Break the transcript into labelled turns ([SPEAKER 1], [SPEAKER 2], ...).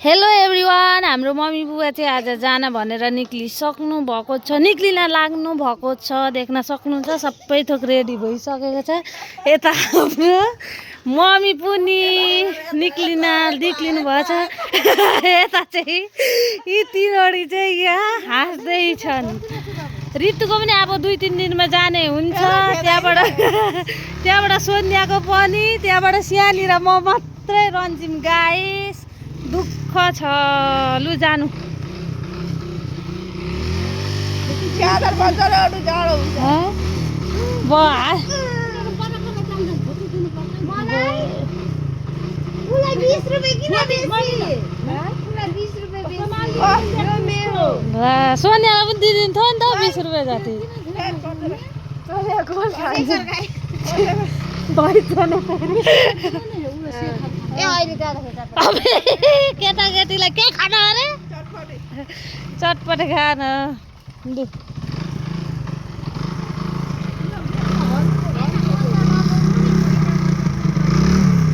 [SPEAKER 1] Hello everyone, हाम्रो mummy बुबा चाहिँ आज जान भनेर निक्लिसक्नु भएको छ, निक्लिन लाग्नु भएको छ। देख्न सक्नुहुन्छ सबै थोक रेडी भइसकेको छ। यता हाम्रो मम्मी पनि निक्लिनु भएछ। यता चाहिँ यी तीनवटी चाहिँ यहाँ हाँस्दैछन्। ऋतुको पनि अब 2-3 दिनमा जाने हुन्छ। त्यहाँबाट सोनियाको पनि, त्यहाँबाट सियानी र म मात्रै रन्जिम गाइस। दुःख छ, लु जानु। सोनियालाई पनि दिइदिन्थ्यो नि त 20 रुपियाँ जति। केटाकेटीलाई के खान अरे? चटपटे खान।